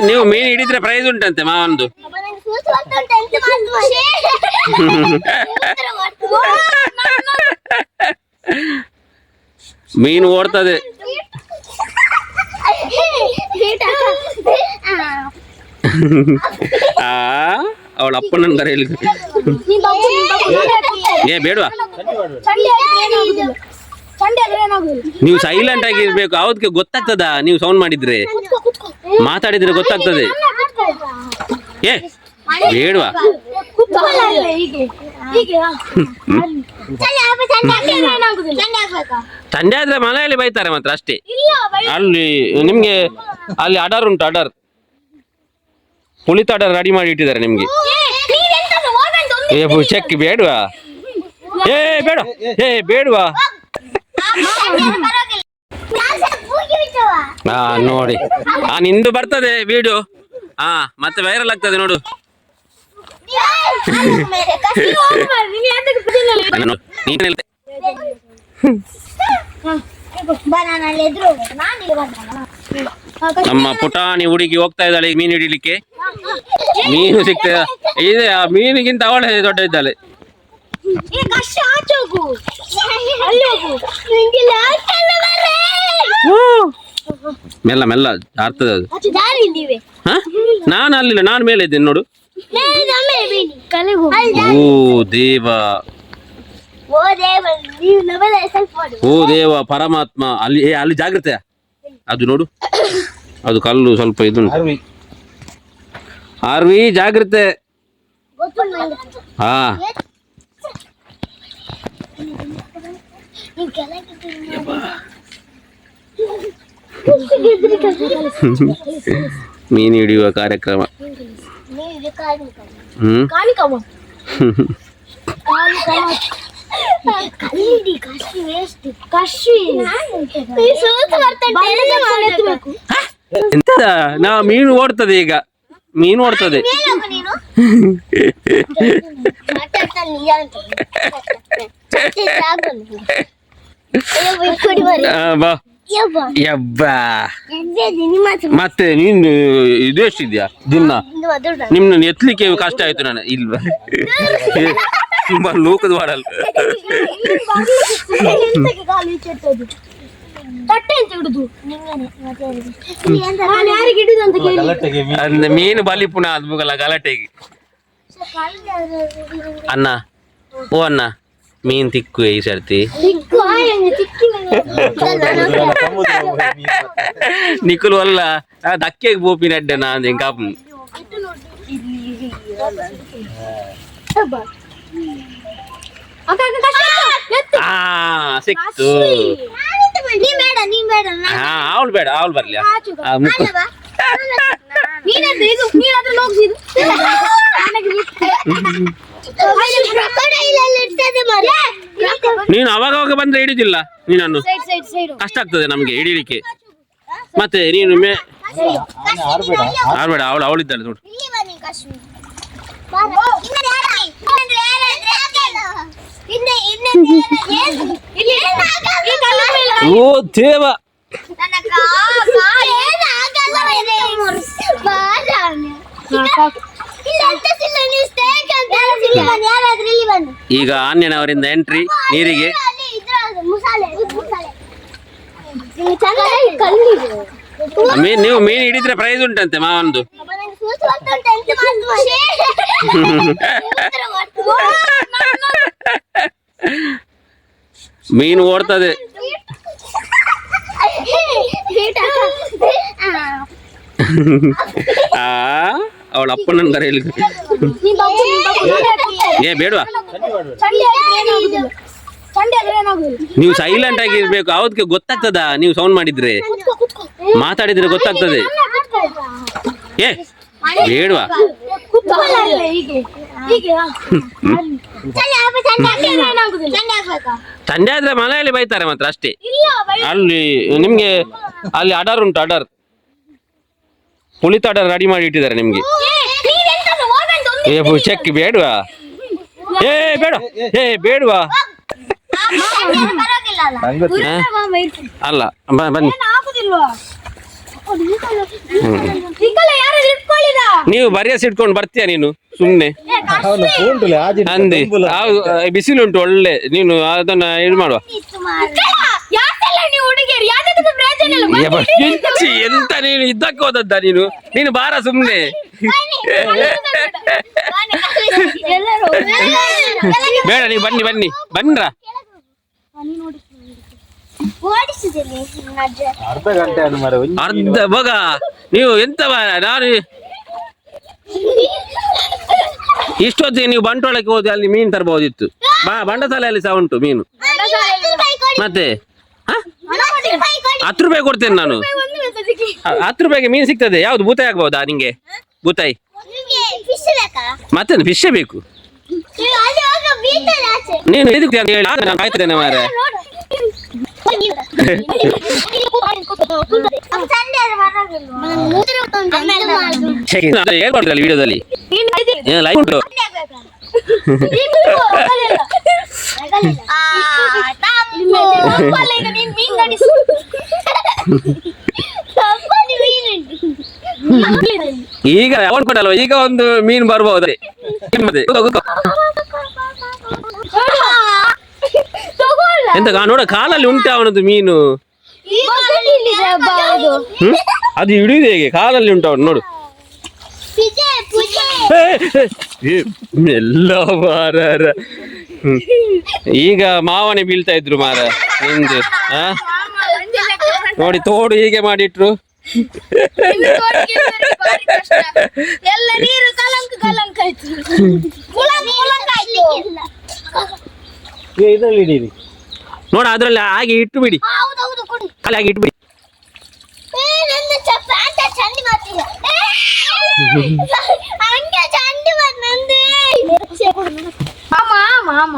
[SPEAKER 1] ನೀವು ಮೀನು ಹಿಡಿದ್ರೆ ಪ್ರೈಸ್ ಉಂಟಂತೆ ಮಾವನದು. ಮೀನು ಓಡ್ತದೆ. ಅವಳ ಅಪ್ಪನ ಕರೆಯಲಿ. ಏ ಬೇಡವಾ, ನೀವು ಸೈಲೆಂಟ್ ಆಗಿರ್ಬೇಕು. ಅವತ್ತಿಗೆ ಗೊತ್ತಾಗ್ತದ, ನೀವು ಸೌಂಡ್ ಮಾಡಿದ್ರೆ ಮಾತಾಡಿದ್ರೆ ಗೊತ್ತಾಗ್ತದೆ. ಏ ಬೇಡವಾ, ಚಂಡೆ ಆದ್ರೆ ಮನೆಯಲ್ಲಿ ಬೈತಾರೆ ಮಾತ್ರ ಅಷ್ಟೇ. ಅಲ್ಲಿ ನಿಮ್ಗೆ ಅಲ್ಲಿ ಅಡರ್ ಉಂಟು, ಅಡರ್ ಪುಳಿತ ಅಡರ್ ರೆಡಿ ಮಾಡಿ ಇಟ್ಟಿದ್ದಾರೆ ನಿಮ್ಗೆ. ಚೆಕ್ ಬೇಡವಾ, ಏ ಬೇಡ, ಏ ಬೇಡವಾ. ಹಾ ನೋಡಿ, ನಿಂದು ಬರ್ತದೆ ವಿಡಿಯೋ. ಹಾ ಮತ್ತೆ ವೈರಲ್ ಆಗ್ತದೆ ನೋಡು. ನಮ್ಮ ಪುಟಾಣಿ ಹುಡುಗಿ ಹೋಗ್ತಾ ಇದ್ದಾಳೆ ಮೀನು ಹಿಡಿಲಿಕ್ಕೆ. ಮೀನು ಸಿಗ್ತದ ಇದೆ, ಆ ಮೀನಿಗಿಂತ ಅವಳೆ ದೊಡ್ಡ ಇದ್ದಾಳೆ. ಮೆಲ್ಲ ಮೆಲ್ಲ ಜಾರ್ತದೆ ಅದು. ನಾನು ಅಲ್ಲಿಲ್ಲ, ನಾನು ಮೇಲೆ ಇದ್ದೇನೆ ನೋಡು. ಓ ದೇವ, ಓ ದೇವ ಪರಮಾತ್ಮ, ಅಲ್ಲಿ ಅಲ್ಲಿ ಜಾಗ್ರತೆ ಅದು ನೋಡು, ಅದು ಕಲ್ಲು ಸ್ವಲ್ಪ ಇದುಂಟು. ಆರ್ವಿ ಜಾಗ್ರತೆ. ಹಾ ಮೀನು ಹಿಡಿಯುವ ಕಾರ್ಯಕ್ರಮ. ಹ್ಮ್ ಎಂತದ ನಾ ಮೀನು ಓಡ್ತದೆ ಈಗ ಮೀನು ಓಡ್ತದೆ ಬಾ ಯಬ್ಬಾ ಮತ್ತೆ ನೀನು ಇದು ಎಷ್ಟಿದ್ಯಾ ದಿನ ನಿಮ್ನ ಎತ್ತಲಿಕ್ಕೆ ಕಷ್ಟ ಆಯ್ತು ನಾನು ಇಲ್ವಾ ತುಂಬಾ ಲೋಕದ ಮಾಡಲ್ಲ ಅಂದ್ರೆ ಮೀನು ಬಲಿ ಪುನಃ ಅದ್ ಮುಗಲ್ಲ ಗಲಾಟೆಗೆ ಅಣ್ಣ ಓ ಅಣ್ಣ ಮೀನ್ ತಿಕ್ಕು ಈ ಸರ್ತಿ ನಿಖುಲ್ ಅಲ್ಲ ದಕ್ಕೆಗೆ ಬೋಪಿನ ಅಡ್ಡನ ಅಂದ್ರೆ ಕಾಪು ಸಿಕ್ತು ಅವಳು ಬೇಡ ಅವಳು ಬರ್ಲಿ ನೀನು ಅವಾಗ ಬಂದ್ರೆ ಹಿಡಿದಿಲ್ಲ ನೀನನ್ನು ಕಷ್ಟ ಆಗ್ತದೆ ನಮ್ಗೆ ಹಿಡಿಲಿಕ್ಕೆ ಮತ್ತೆ ನೀನು ಆರ್ಬೇಡ ಅವಳಿದ್ದಾಳೆ ನೋಡು ಓ ದೇವ ಈಗ ಆನ್ಯನವರಿಂದ ಎಂಟ್ರಿ ನೀರಿಗೆ ನೀವು ಮೀನು ಹಿಡಿದ್ರೆ ಪ್ರೈಸ್ ಉಂಟಂತೆ ಮಾವನ್ದು ಮೀನು ಓಡ್ತದೆ ಅವಳ ಅಪ್ಪನ ಕರೆಯಲಿ ಏ ಬೇಡವಾ ನೀವು ಸೈಲೆಂಟ್ ಆಗಿರ್ಬೇಕು ಅವಕ್ಕೆ ಗೊತ್ತಾಗ್ತದ ನೀವು ಸೌಂಡ್ ಮಾಡಿದ್ರೆ ಮಾತಾಡಿದ್ರೆ ಗೊತ್ತಾಗ್ತದೆ ಏ ಬೇಡವಾ ಚಂಡೆ ಆದ್ರೆ ಮನೆಯಲ್ಲಿ ಬೈತಾರೆ ಮಾತ್ರ ಅಷ್ಟೇ ಅಲ್ಲಿ ನಿಮ್ಗೆ ಅಲ್ಲಿ ಅಡರ್ ಉಂಟು ಅಡರ್ ಪುಳಿತ ಅಡರ್ ರೆಡಿ ಮಾಡಿ ಇಟ್ಟಿದ್ದಾರೆ ನಿಮ್ಗೆ ಚೆಕ್ ಬೇಡವಾ ಏ ಬೇಡ ಏ ಬೇಡವಾ ಅಲ್ಲ ಬನ್ನಿ ನೀವು ಬರಿಯ ಸಿಟ್ಕೊಂಡು ಬರ್ತೀಯ ನೀನು ಸುಮ್ನೆ ಅಂದಿ ಬಿಸಿಲುಂಟು ಒಳ್ಳೆ ನೀನು ಅದನ್ನ ಇದು ಮಾಡುವ ಎಂತ ನೀನು ಇದ್ದಕ್ಕೆ ಹೋದದ್ದ ನೀನು ಬಾರ ಸುಮ್ನೆ ಬೇಡ ನೀವು ಬನ್ನಿ ಬನ್ರ ಅರ್ಧ ಬಗ ನೀವು ಎಂತ ನಾನು ಇಷ್ಟೊತ್ತಿಗೆ ನೀವು ಬಂಟ್ವಾಳಕ್ಕೆ ಹೋಗಿ ಅಲ್ಲಿ ಮೀನು ತರಬಹುದಿತ್ತು ಬಂಡಸಾಲೆಯಲ್ಲಿ ಸಹ ಉಂಟು ಮೀನು ಮತ್ತೆ 10 ರೂಪಾಯಿ ಕೊಡ್ತೇನೆ ನಾನು 10 ರೂಪಾಯಿಗೆ ಮೀನು ಸಿಗ್ತದೆ ಯಾವ್ದು ಬೂತಾಯಿ ಆಗ್ಬಹುದಾ ನಿಂಗೆ ಬೂತಾಯಿ ಮತ್ತೆ ಫಿಶ್ ಬೇಕು ನೀನು ಎದಕ್ಕೆ ಅಂತ ಹೇಳಿ ನಾನು ಕಾಯ್ತೇನೆ ಮಾರೆ ಹೇಳ್ಕೊಡ್ತಲ್ಲ ವಿಡಿಯೋದಲ್ಲಿ ಲೈವ್ ಉಂಟು ಈಗ ಅಮೌಂಟ್ ಕೊಡಲ್ವ ಈಗ ಒಂದು ಮೀನು ಬರ್ಬೋದು ಎಂತ ನೋಡ ಕಾಲಲ್ಲಿ ಉಂಟು ಅವನದು ಮೀನು ಅದು ಹಿಡಿಯುದು ಹೇಗೆ ಕಾಲಲ್ಲಿ ಉಂಟು ಅವನು ನೋಡು ಎಲ್ಲ ಮಾರ ಈಗ ಮಾವನೆ ಬೀಳ್ತಾ ಇದ್ರು ಮಾರ ನಿಂದು ನೋಡಿ ತೋಡು ಹೀಗೆ ಮಾಡಿಟ್ರು ನೋಡ ಅದ್ರಲ್ಲಿ ಹಾಗೆ ಇಟ್ಟು ಬಿಡಿ ಖಾಲಿ ಹಾಗೆ ಇಟ್ಬಿಡಿ
[SPEAKER 4] ನಂದು ಪ್ಯಾಂಟ್ ಚಂಡಿ ಮಾಡ್ತೀಯ ಹಂಗೆ ಚಂಡಿ ಮಾಡ್ ನಂದು ಮಾಮ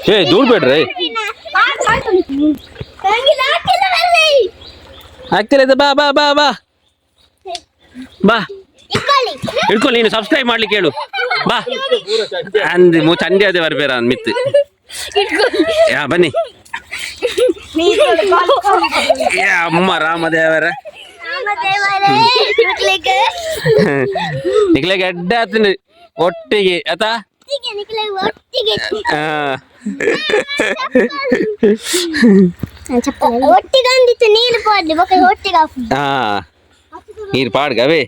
[SPEAKER 1] ಏ ದೂರ ಬೇಡ್ರಿ ಆಗ್ತಿಲ್ಲ ಬಾ ಬಾ ಬಾ ಬಾ ಬಾ ಹಿಡ್ಕೊಳ್ಳಿ ನೀನು ಸಬ್ಸ್ಕ್ರೈಬ್ ಮಾಡ್ಲಿಕ್ಕೆ ಹೇಳು ಬಾ ಅಂದ್ ಚಂಡಿ ಅದೇ ಬರ್ಬೇರ ಅಂದ್ ಮಿತ್ತು ಯಾ ಬನ್ನಿ ಯಾ ಅಮ್ಮ ರಾಮದೇವರ ನಿಕ್ಲೆಗೆ ಅಡ್ಡ ಆತೀನಿ ಒಟ್ಟಿಗೆ ಆತಾ
[SPEAKER 4] ಒಟ್ಟಿಗೆ ಅಂದಿತ್ತು ನೀರು ಪಾಡ್ಲಿ ಒಟ್ಟಿಗೆ
[SPEAKER 1] ಹಾ ನೀರು ಪಾಡ್ಗವೇ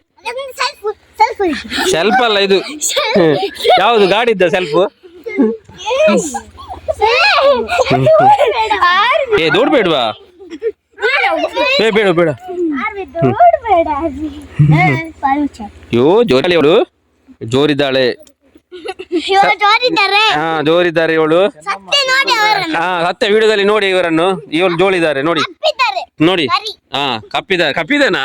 [SPEAKER 1] ಸೆಲ್ಫ್ ಅಲ್ಲ ಇದು ಯಾವುದು ಗಾಡಿ ಇದ್ದ ಸೆಲ್ಫ್ ಏ ದೊಡ್ಡ ಬೇಡವಾ ಏ ಬೇಡ ಬೇಡ ಯೋ ಜೋರಿ ಅವಳು ಜೋರಿದ್ದಾಳೆ ಹಾ ಜೋರಿದ್ದಾರೆ ಇವಳು ಹಾ ಸತ್ಯ ವಿಡಿಯೋದಲ್ಲಿ ನೋಡಿ ಇವರನ್ನು ಇವಳು ಜೋಳಿದ್ದಾರೆ ನೋಡಿ ನೋಡಿ ಹಾ ಕಪ್ಪಿದನಾ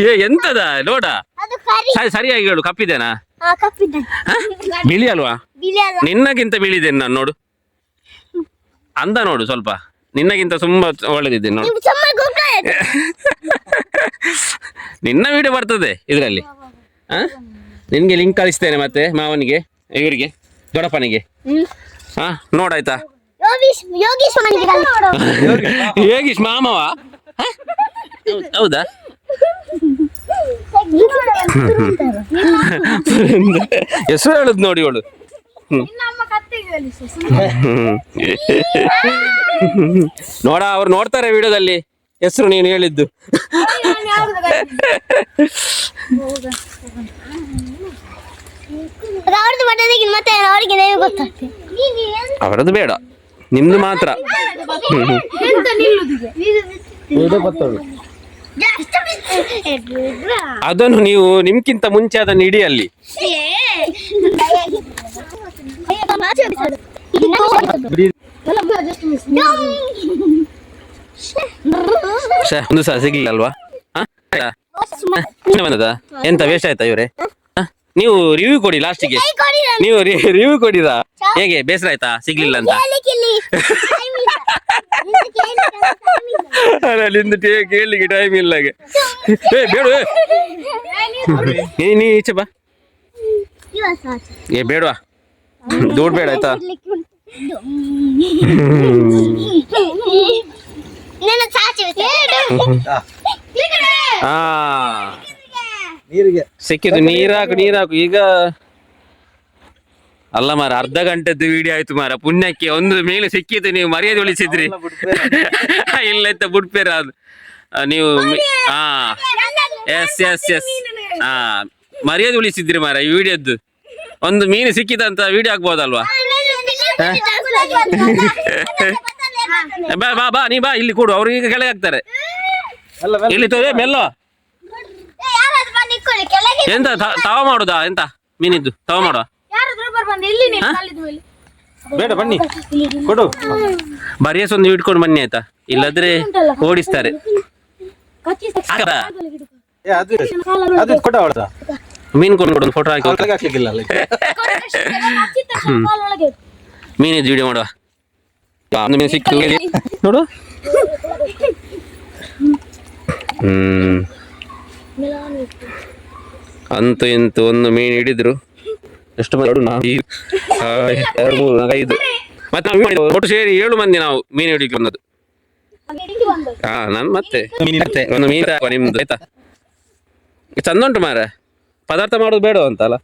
[SPEAKER 1] ಏ ಎಂತದ ನೋಡ ಸರಿಯಾಗಿ ಹೇಳು ಕಪ್ಪಿದೇನಾ ಬಿಳಿ ಅಲ್ವಾ ನಿನ್ನಗಿಂತ ಬಿಳಿದೇನೆ ನಾನು ನೋಡು ಅಂದ ನೋಡು ಸ್ವಲ್ಪ ನಿನ್ನಗಿಂತ ತುಂಬಾ ಒಳ್ಳೆದಿದ್ದೇನೆ ನೋಡು ನಿನ್ನ ವಿಡಿಯೋ ಬರ್ತದೆ ಇದರಲ್ಲಿ ಹಾ ನಿನ್ಗೆ ಲಿಂಕ್ ಕಳಿಸ್ತೇನೆ ಮತ್ತೆ ಮಾವನಿಗೆ ಇವರಿಗೆ ದೊಡ್ಡಪ್ಪನಿಗೆ ಹಾ ನೋಡಾಯ್ತಾ ಯೋಗೀಶ್ ಮಾಮವ ಹೌದಾ ಹೆಸರು ಹೇಳುದು ನೋಡಿ ಅವಳು ನೋಡ ಅವ್ರು ನೋಡ್ತಾರೆ ವಿಡಿಯೋದಲ್ಲಿ ಹೆಸರು ನೀನು ಹೇಳಿದ್ದು ಅವರದ್ದು ಬೇಡ ನಿಮ್ದು ಮಾತ್ರ ಅದನ್ನು ನೀವು ನಿಮ್ಗಿಂತ ಮುಂಚೆ ಅದನ್ನು ಇಡಿ ಅಲ್ಲಿ ಒಂದು ಸಹ ಸಿಗ್ಲಿಲ್ಲ ಅಲ್ವಾ ಬಂದದ ಎಂತ ವೇಸ್ಟ್ ಆಯ್ತಾ ಇವ್ರೆ ನೀವು ರಿವ್ಯೂ ಕೊಡಿ ಲಾಸ್ಟಿಗೆ ನೀವು ರಿವ್ಯೂ ಕೊಡಿರಾ ಹೇಗೆ ಬೇಸರ ಆಯ್ತಾ ಸಿಗ್ಲಿಲ್ಲ ಅಂತ ಅಲ್ಲಿಂದ ಕೇಳಲಿಕ್ಕೆ ಟೈಮ್ ಇಲ್ಲ ಏ ಬೇಡ ನೀ ಈಚೆ ಬಾ ಏ ಬೇಡವಾ ದೂಡ್ ಬೇಡ ಆಯ್ತಾ ಹಾ ಸಿಕ್ಕಿತು ನೀರಾಕು ಈಗ ಅಲ್ಲ ಮಾರ ಅರ್ಧ ಗಂಟೆದ್ದು ವಿಡಿಯೋ ಆಯ್ತು ಮಾರ ಪುಣ್ಯಕ್ಕೆ ಒಂದು ಮೇಲೆ ಸಿಕ್ಕಿತು ನೀವು ಮರ್ಯಾದೆ ಉಳಿಸಿದ್ರಿ ಇಲ್ಲ ಅಂತ ಬಿಡ್ಬೇರ ಅದು ನೀವು ಹಾ ಎಸ್ ಹಾ ಮರ್ಯಾದೆ ಉಳಿಸಿದ್ರಿ ಮಾರ ಈ ವಿಡಿಯೋದ್ದು ಒಂದು ಮೀನು ಸಿಕ್ಕಿದಂತ ವಿಡಿಯೋ ಆಗ್ಬೋದಲ್ವಾ ಬಾ ಬಾ ಬಾ ನೀ ಬಾ ಇಲ್ಲಿ ಕೊಡು ಅವ್ರು ಈಗ ಕೆಳಗೆ ಹಾಕ್ತಾರೆ ಇಲ್ಲಿ ತೋದೆ ಮೆಲ್ಲೋ ಎಂತ ತವ ಮಾಡುದಾ ಎಂತ ಮೀನಿದ್ದು ತವ ಮಾಡುವ ಬೇಡ ಬನ್ನಿ ಕೊಡು ಬರಿಯಸ್ ಒಂದು ಇಟ್ಕೊಂಡು ಬನ್ನಿ ಆಯ್ತಾ ಇಲ್ಲದ್ರೆ ಓಡಿಸ್ತಾರೆ ಮೀನ್ ಕೊಡು ಫೋಟೋ ಹಾಕಿ ಮೀನಿದ್ದು ವಿಡಿಯೋ ಮಾಡುವ ಮೀನು ಸಿಕ್ತು ನೋಡು ಅಂತೂ ಇಂತೂ ಒಂದು ಮೀನು ಹಿಡಿದ್ರು ಎಷ್ಟು ಮಂದಿ ನಾವು 2 3 4 5 ಮತ್ತೆ ನಾವು ಒಟ್ಟು ಸೇರಿ 7 ಮಂದಿ ನಾವು ಮೀನು ಹಿಡಿಲಿಕ್ಕೆ ಬಂದದ್ದು ಹಾ ನಾನು ಮತ್ತೆ ಒಂದು ಮೀನು ನಿಮ್ದು ಆಯ್ತಾ ಚಂದ ಉಂಟು ಮಾರ ಪದಾರ್ಥ ಮಾಡೋದು ಬೇಡ ಅಂತ ಅಲ್ಲ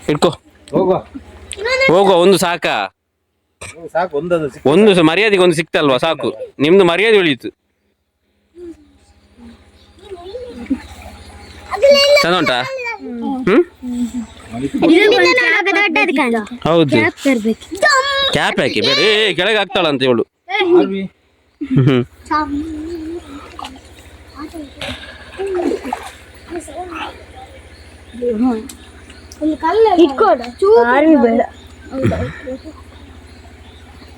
[SPEAKER 1] ಇಟ್ಕೋ ಹೋಗುವ ಒಂದು ಸಾಕಾ ಒಂದು ಮರ್ಯಾದೆಗೆ ಒಂದು ಸಿಕ್ತಲ್ವಾ ಸಾಕು ನಿಮ್ದು ಮರ್ಯಾದೆ ಉಳಿಯಿತು ಚಂದ ಉಂಟಾ ಹೌದು ಕ್ಯಾಪ್ ಹಾಕಿ ಬೇಡ ಕೆಳಗೆ ಹಾಕ್ತಾಳಂತ ಇವಳು
[SPEAKER 3] ಇಲ್ಲಿ ಕಲ್ಲು ಇಟ್ಕೊಡ ಆರ್ವಿ ಬೇಡ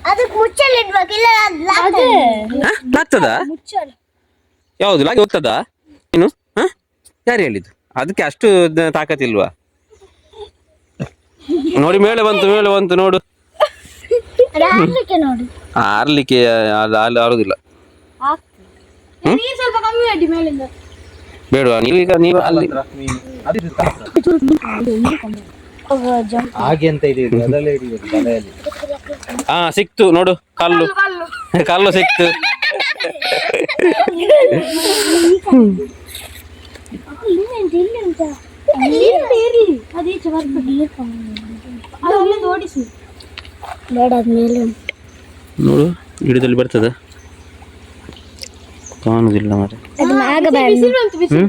[SPEAKER 4] ಅದಕ್ಕೆ ಮುಚ್ಚಲ್ ಇಡ್ಬೇಕು ಇಲ್ಲ
[SPEAKER 1] ಲಾಗ್ತದ
[SPEAKER 3] ಮುಚ್ಚಳ
[SPEAKER 1] ಯಾವುದು ಲಾಗಿ ಹೋಗ್ತದಾ ಇನ್ನು ಯಾರು ಹೇಳಿದ್ದು ಅದಕ್ಕೆ ಅಷ್ಟು ತಾಕತ್ತಿಲ್ವಾ ನೋಡಿ ಮೇಲೆ ಬಂತು ನೋಡು
[SPEAKER 4] ನೋಡಿ
[SPEAKER 1] ಆರ್ಲಿಕ್ಕೆ ಅಲ್ಲಿ ಆರುದಿಲ್ಲ
[SPEAKER 3] ನೀರು ಸ್ವಲ್ಪ ಕಮ್ಮಿ ಮಾಡಿ ಮೇಲಿಂದ
[SPEAKER 1] ಬೇಡವಾ ನೀವು ಅಲ್ಲಿ
[SPEAKER 2] ಹಾಗೆ ಅಂತ ಇದೆ ಅದರಲ್ಲೇ ಹಿಡಿಯೋದು ತಲೆಯಲ್ಲಿ.
[SPEAKER 1] ಸಿಕ್ತು ನೋಡು ಕಲ್ಲು
[SPEAKER 3] ಕಲ್ಲು
[SPEAKER 1] ಕಲ್ಲು ಸಿಕ್ತು
[SPEAKER 3] ಇರ್ಲಿ ಅದು ಈಚೆ ಬರ್ಬೇಕು ಅದು ಅಲ್ಲಿಂದ ಓಡಿಸಿ
[SPEAKER 4] ಬೇಡ ಮೇಲೆ
[SPEAKER 1] ನೋಡು ಗಿಡದಲ್ಲಿ ಬರ್ತದ ಕಾಣುದಿಲ್ಲ ಮಾರೆ
[SPEAKER 4] ಅದು ಮ್ಯಾಗ
[SPEAKER 3] ಬಿಸಿಲು ಬಂತು ಬಿಸಿಲು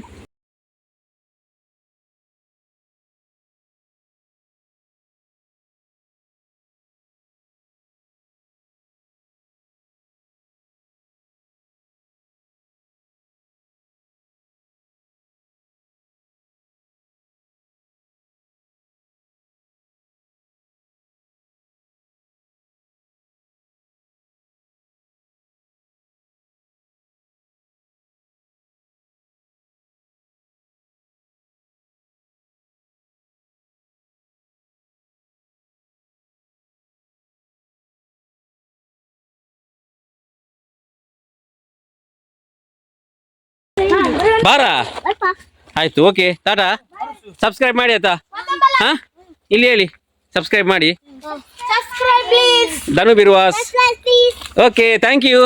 [SPEAKER 1] ಬಾರ ಆಯ್ತು ಓಕೆ ಟಾಟಾ ಸಬ್ಸ್ಕ್ರೈಬ್ ಮಾಡಿ ಆಯ್ತಾ ಇಲ್ಲಿ ಹೇಳಿ ಸಬ್ಸ್ಕ್ರೈಬ್ ಮಾಡಿ
[SPEAKER 4] ಸಬ್ಸ್ಕ್ರೈಬ್ ಪ್ಲೀಸ್
[SPEAKER 1] ಧನು ಬಿರ್ವಾಸ್
[SPEAKER 4] ಪ್ಲೀಸ್
[SPEAKER 1] ಓಕೆ ಥ್ಯಾಂಕ್ ಯು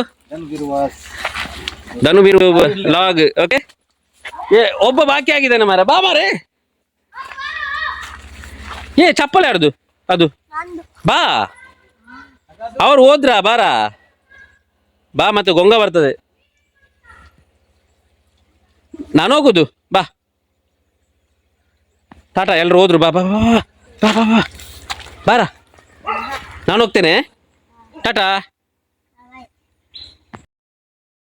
[SPEAKER 1] ಧನು ಬಿರು ಲಾಗ್ ಓಕೆ ಒಬ್ಬ ಬಾಕಿ ಆಗಿದ್ದಾನೆ ಮಾರ ಬಾ ಮಾರೆ ಚಪ್ಪಲ್ ಯಾರ್ದು ಅದು ಬಾ ಅವ್ರು ಹೋದ್ರಾ ಬಾರ ಬಾ ಮತ್ತೆ ಗೊಂಗ ಬರ್ತದೆ ನಾನು ಹೋಗುದು ಬಾ ಟಾಟಾ ಎಲ್ಲರೂ ಹೋದ್ರು ಬಾ ಬಾ ಬಾ ಬಾ ಬಾ ಬಾ ಬಾರ ನಾನು ಹೋಗ್ತೇನೆ ಟಾಟಾ